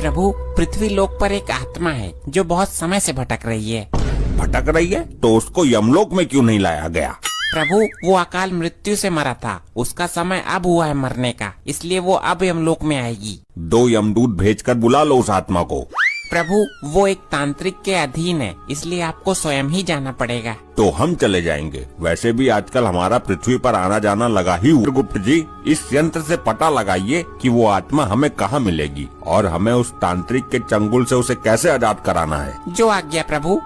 प्रभु, पृथ्वी लोक पर एक आत्मा है जो बहुत समय से भटक रही है। भटक रही है तो उसको यमलोक में क्यों नहीं लाया गया? प्रभु, वो अकाल मृत्यु से मरा था, उसका समय अब हुआ है मरने का, इसलिए वो अब यमलोक में आएगी। 2 यमदूत भेजकर बुला लो उस आत्मा को। प्रभु, वो एक तांत्रिक के अधीन है, इसलिए आपको स्वयं ही जाना पड़ेगा। तो हम चले जाएंगे। वैसे भी आजकल हमारा पृथ्वी पर आना जाना लगा ही हुआ। गुप्त जी, इस यंत्र से पता लगाइए कि वो आत्मा हमें कहाँ मिलेगी और हमें उस तांत्रिक के चंगुल से उसे कैसे आजाद कराना है। जो आज्ञा प्रभु।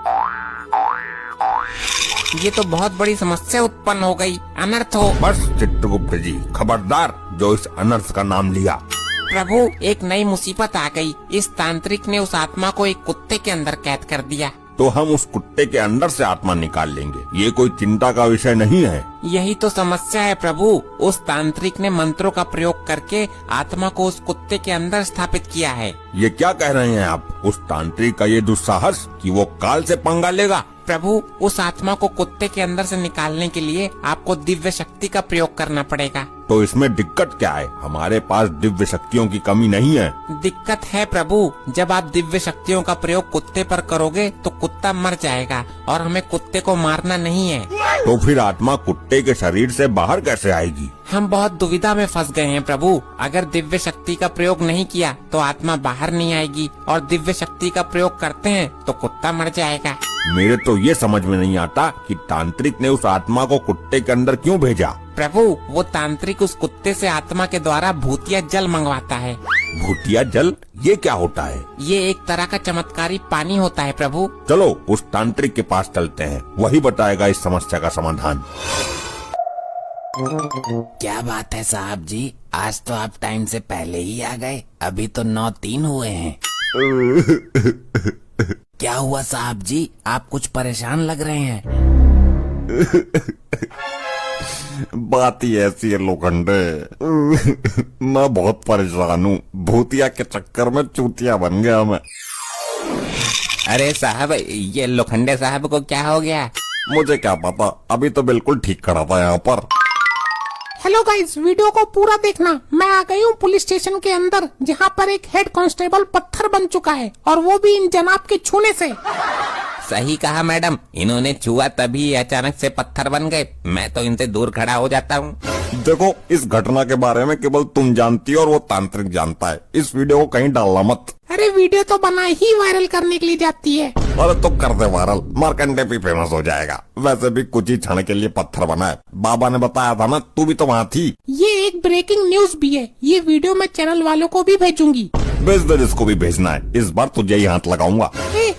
ये तो बहुत बड़ी समस्या उत्पन्न हो गई, अनर्थ हो। बस चित्रगुप्त जी, खबरदार जो इस अनर्थ का नाम लिया। प्रभु, एक नई मुसीबत आ गई। इस तांत्रिक ने उस आत्मा को एक कुत्ते के अंदर कैद कर दिया। तो हम उस कुत्ते के अंदर से आत्मा निकाल लेंगे, ये कोई चिंता का विषय नहीं है। यही तो समस्या है प्रभु। उस तांत्रिक ने मंत्रों का प्रयोग करके आत्मा को उस कुत्ते के अंदर स्थापित किया है। ये क्या कह रहे हैं आप? उस तांत्रिक का ये दुस्साहस कि वो काल से पंगा लेगा। प्रभु, उस आत्मा को कुत्ते के अंदर से निकालने के लिए आपको दिव्य शक्ति का प्रयोग करना पड़ेगा। तो इसमें दिक्कत क्या है? हमारे पास दिव्य शक्तियों की कमी नहीं है। दिक्कत है प्रभु, जब आप दिव्य शक्तियों का प्रयोग कुत्ते पर करोगे तो कुत्ता मर जाएगा और हमें कुत्ते को मारना नहीं है। तो फिर आत्मा कुत्ते के शरीर से बाहर कैसे आएगी? हम बहुत दुविधा में फंस गए हैं प्रभु। अगर दिव्य शक्ति का प्रयोग नहीं किया तो आत्मा बाहर नहीं आएगी और दिव्य शक्ति का प्रयोग करते हैं तो कुत्ता मर जाएगा। मेरे तो ये समझ में नहीं आता कि तांत्रिक ने उस आत्मा को कुत्ते के अंदर क्यों भेजा। प्रभु, वो तांत्रिक उस कुत्ते से आत्मा के द्वारा भूतिया जल मंगवाता है। भूतिया जल? ये क्या होता है? ये एक तरह का चमत्कारी पानी होता है प्रभु। चलो उस तांत्रिक के पास चलते हैं, वही बताएगा इस समस्या का समाधान। क्या बात है साहब जी, आज तो आप टाइम से पहले ही आ गए। अभी तो 9:03 हुए हैं। क्या हुआ साहब जी, आप कुछ परेशान लग रहे हैं। बात ही ऐसी है लोखंडे, मैं बहुत परेशान हूँ। भूतिया के चक्कर में चूतिया बन गया मैं। अरे साहब, ये लोखंडे साहब को क्या हो गया? मुझे क्या पता, अभी तो बिल्कुल ठीक खड़ा था यहाँ पर। हेलो गाइस, वीडियो को पूरा देखना। मैं आ गई हूँ पुलिस स्टेशन के अंदर, जहाँ पर एक हेड कांस्टेबल पत्थर बन चुका है और वो भी इन जनाब के छूने से। सही कहा मैडम, इन्होंने छुआ तभी अचानक से पत्थर बन गए। मैं तो इनसे दूर खड़ा हो जाता हूँ। देखो, इस घटना के बारे में केवल तुम जानती हो और वो तांत्रिक जानता है। इस वीडियो को कहीं डालना मत। अरे वीडियो तो बना ही वायरल करने के लिए जाती है। अरे तो कर दे वायरल, मार्कंडे भी फेमस हो जाएगा। वैसे भी कुछ ही क्षण के लिए पत्थर बना है, बाबा ने बताया था ना, तू भी तो वहाँ थी। ये एक ब्रेकिंग न्यूज भी है। ये वीडियो मैं चैनल वालों को भी भेजूंगी। भेज दे जिसको भी भेजना है, इस बार तुझे ही हाथ लगाऊंगा।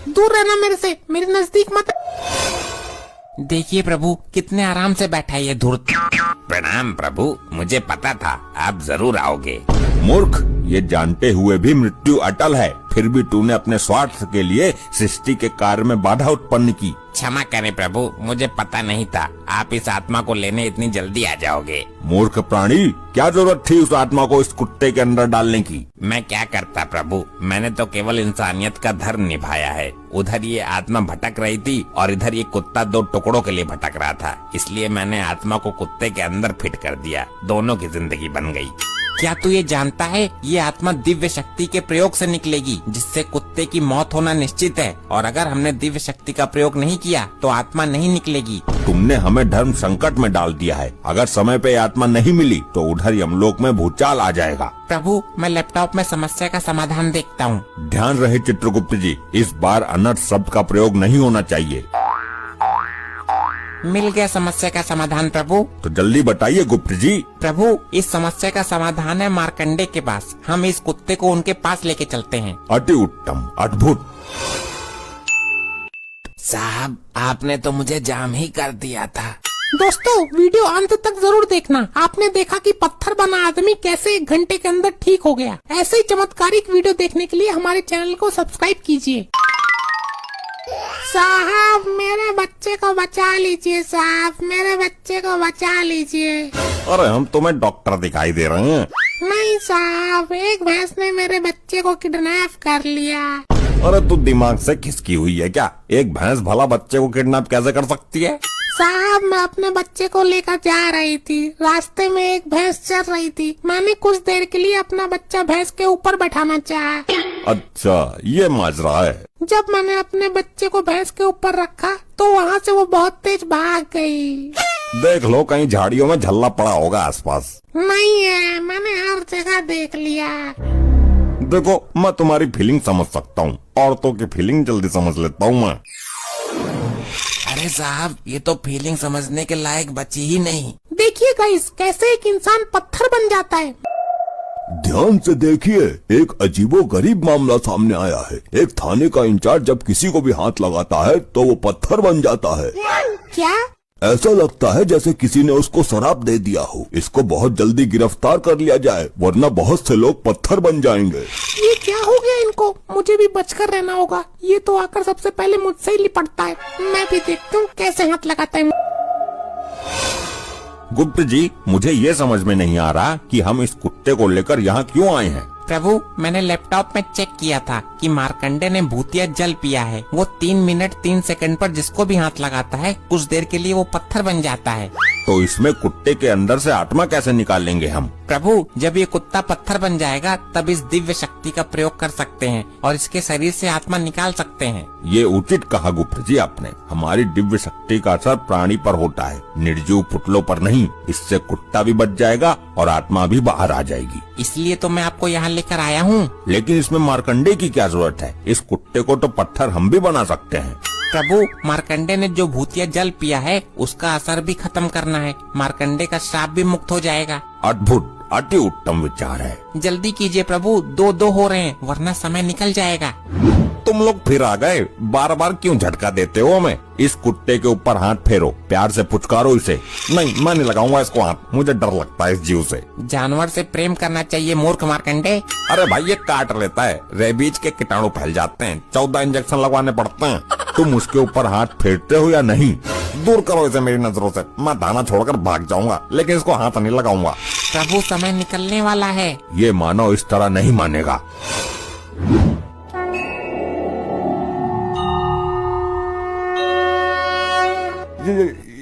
दूर रहना मेरे से, मेरे नजदीक मत। देखिए प्रभु, कितने आराम से बैठा है ये धूर्त। प्रणाम प्रभु, मुझे पता था आप जरूर आओगे। मूर्ख, ये जानते हुए भी मृत्यु अटल है, फिर भी तूने अपने स्वार्थ के लिए सृष्टि के कार्य में बाधा उत्पन्न की। क्षमा करें प्रभु, मुझे पता नहीं था आप इस आत्मा को लेने इतनी जल्दी आ जाओगे। मूर्ख प्राणी, क्या जरूरत थी उस आत्मा को इस कुत्ते के अंदर डालने की? मैं क्या करता प्रभु, मैंने तो केवल इंसानियत का धर्म निभाया है। उधर ये आत्मा भटक रही थी और इधर ये कुत्ता 2 टुकड़ों के लिए भटक रहा था, इसलिए मैंने आत्मा को कुत्ते के अंदर फिट कर दिया। दोनों की जिंदगी बन गई। क्या तू ये जानता है, ये आत्मा दिव्य शक्ति के प्रयोग से निकलेगी, जिससे कुत्ते की मौत होना निश्चित है। और अगर हमने दिव्य शक्ति का प्रयोग नहीं किया तो आत्मा नहीं निकलेगी। तुमने हमें धर्म संकट में डाल दिया है। अगर समय पे आत्मा नहीं मिली तो उधर यमलोक में भूचाल आ जाएगा। प्रभु, मैं लैपटॉप में समस्या का समाधान देखता हूँ। ध्यान रहे चित्रगुप्त जी, इस बार अनर्थ शब्द का प्रयोग नहीं होना चाहिए। मिल गया समस्या का समाधान प्रभु। तो जल्दी बताइए गुप्त जी। प्रभु, इस समस्या का समाधान है मार्कंडे के पास। हम इस कुत्ते को उनके पास लेके चलते हैं। अति उत्तम, अद्भुत। साहब, आपने तो मुझे जाम ही कर दिया था। दोस्तों, वीडियो अंत तक जरूर देखना। आपने देखा कि पत्थर बना आदमी कैसे 1 घंटे के अंदर ठीक हो गया। ऐसे ही चमत्कारिक वीडियो देखने के लिए हमारे चैनल को सब्सक्राइब कीजिए। साहब, मेरे बच्चे को बचा लीजिए। साहब, मेरे बच्चे को बचा लीजिए। अरे हम तुम्हें डॉक्टर दिखाई दे रहे हैं। नहीं साहब, एक भैंस ने मेरे बच्चे को किडनैप कर लिया। अरे तू दिमाग से खिसकी हुई है क्या? एक भैंस भला बच्चे को किडनैप कैसे कर सकती है? साहब, मैं अपने बच्चे को लेकर जा रही थी। रास्ते में एक भैंस चल रही थी। मैंने कुछ देर के लिए अपना बच्चा भैंस के ऊपर बैठाना चाहा, अच्छा, ये माजरा है। जब मैंने अपने बच्चे को भैंस के ऊपर रखा तो वहाँ से वो बहुत तेज भाग गई। देख लो कहीं झाड़ियों में झल्ला पड़ा होगा आसपास। नहीं है, मैंने हर जगह देख लिया। देखो, मैं तुम्हारी फीलिंग समझ सकता हूँ, औरतों की फीलिंग जल्दी समझ लेता हूँ मैं। अरे साहब, ये तो फीलिंग समझने के लायक बची ही नहीं। देखिए गाइस, कैसे एक इंसान पत्थर बन जाता है। ध्यान से देखिए, एक अजीबोगरीब मामला सामने आया है। एक थाने का इंचार्ज जब किसी को भी हाथ लगाता है तो वो पत्थर बन जाता है। क्या? ऐसा लगता है जैसे किसी ने उसको शराब दे दिया हो। इसको बहुत जल्दी गिरफ्तार कर लिया जाए, वरना बहुत से लोग पत्थर बन जाएंगे। ये क्या हो गया इनको? मुझे भी बचकर रहना होगा। ये तो आकर सबसे पहले मुझसे ही लिपटता है। मैं भी देखती हूँ कैसे हाथ लगाता है। गुप्त जी, मुझे ये समझ में नहीं आ रहा कि हम इस कुत्ते को लेकर यहाँ क्यों आए हैं। प्रभु, मैंने लैपटॉप में चेक किया था कि मार्कंडे ने भूतिया जल पिया है। वो 3 मिनट 3 सेकंड पर जिसको भी हाथ लगाता है कुछ देर के लिए वो पत्थर बन जाता है। तो इसमें कुत्ते के अंदर से आत्मा कैसे निकालेंगे हम? प्रभु, जब ये कुत्ता पत्थर बन जाएगा तब इस दिव्य शक्ति का प्रयोग कर सकते हैं और इसके शरीर से आत्मा निकाल सकते हैं। ये उचित कहा गुप्त जी आपने। हमारी दिव्य शक्ति का असर प्राणी पर होता है, निर्जीव पुतलों पर नहीं। इससे कुत्ता भी बच जाएगा और आत्मा भी बाहर आ जाएगी। इसलिए तो मैं आपको यहाँ लेकर आया हूँ। लेकिन इसमें मार्कंडे की क्या जरूरत है? इस कुत्ते को तो पत्थर हम भी बना सकते हैं। प्रभु, मार्कंडे ने जो भूतिया जल पिया है उसका असर भी खत्म करना है। मार्कंडे का श्राप भी मुक्त हो जाएगा। अद्भुत, अति उत्तम विचार है। जल्दी कीजिए प्रभु, 2-2 हो रहे हैं वरना समय निकल जाएगा। तुम लोग फिर आ गए। बार बार क्यों झटका देते हो हमें? इस कुत्ते के ऊपर हाथ फेरो, प्यार से पुचकारो इसे। नहीं, मैं नहीं लगाऊंगा इसको हाथ, मुझे डर लगता है इस जीव से। जानवर से प्रेम करना चाहिए मूर्ख मार्कंडे। अरे भाई, ये काट लेता है, रेबीज के कीटाणु फैल जाते हैं, 14 इंजेक्शन लगवाने पड़ते हैं। तुम उसके ऊपर हाथ फेरते हो या नहीं? दूर करो इसे मेरी नजरों से। मैं दाना छोड़कर भाग जाऊंगा, लेकिन इसको हाथ नहीं लगाऊंगा। प्रभु, समय निकलने वाला है। ये मानव इस तरह नहीं मानेगा।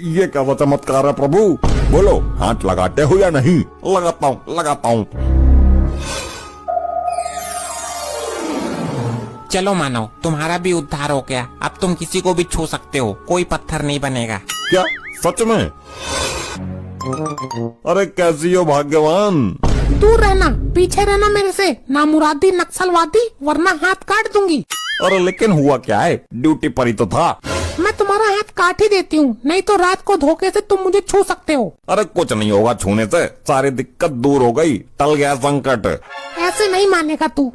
ये क्या चमत्कार है प्रभु? बोलो, हाथ लगाते हो या नहीं? लगाता हूँ, लगाता हूँ। चलो मानव, तुम्हारा भी उद्धार हो गया। अब तुम किसी को भी छू सकते हो, कोई पत्थर नहीं बनेगा। क्या सच में? अरे कैसी हो भाग्यवान। दूर रहना, पीछे रहना मेरे से, नामुरादी नक्सलवादी, वरना हाथ काट दूंगी। अरे लेकिन हुआ क्या है? ड्यूटी पर ही तो था। मैं तुम्हारा हाथ काट ही देती हूँ, नहीं तो रात को धोखे से तुम मुझे छू सकते हो। अरे कुछ नहीं होगा छूने से, सारी दिक्कत दूर हो गई, टल गया संकट। ऐसे नहीं मानेगा तू।